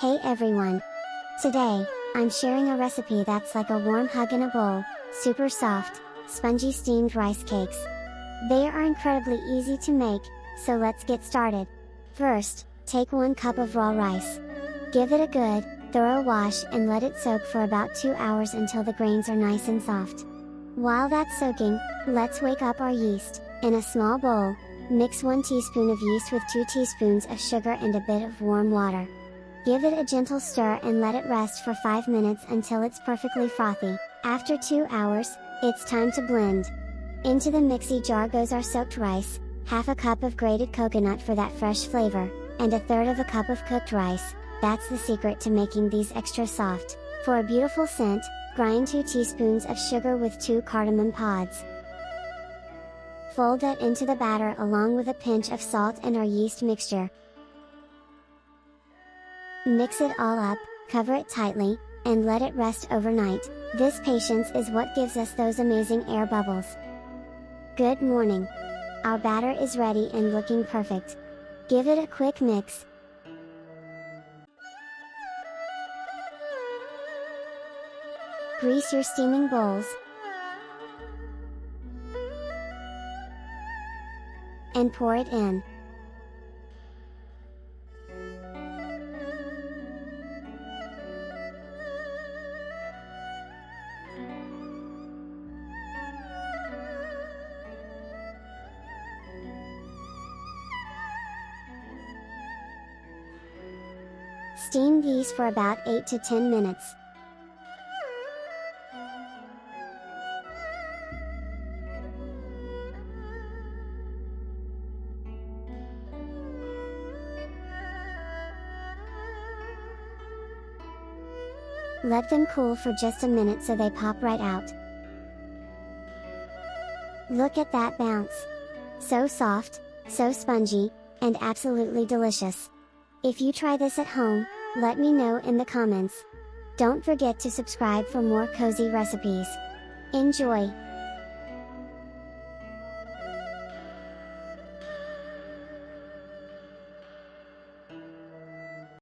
Hey everyone! Today, I'm sharing a recipe that's like a warm hug in a bowl, super soft, spongy steamed rice cakes. They are incredibly easy to make, so let's get started. First, take 1 cup of raw rice. Give it a good, thorough wash and let it soak for about 2 hours until the grains are nice and soft. While that's soaking, let's wake up our yeast. In a small bowl, mix 1 teaspoon of yeast with 2 teaspoons of sugar and a bit of warm water. Give it a gentle stir and let it rest for 5 minutes until it's perfectly frothy. After 2 hours, it's time to blend. Into the mixie jar goes our soaked rice, half a cup of grated coconut for that fresh flavor, and 1/3 of a cup of cooked rice. That's the secret to making these extra soft. For a beautiful scent, grind 2 teaspoons of sugar with 2 cardamom pods. Fold that into the batter along with a pinch of salt and our yeast mixture. Mix it all up, cover it tightly, and let it rest overnight. This patience is what gives us those amazing air bubbles. Good morning! Our batter is ready and looking perfect. Give it a quick mix. Grease your steaming bowls. And pour it in. Steam these for about 8 to 10 minutes. Let them cool for just a minute so they pop right out. Look at that bounce! So soft, so spongy, and absolutely delicious. If you try this at home, let me know in the comments. Don't forget to subscribe for more cozy recipes. Enjoy!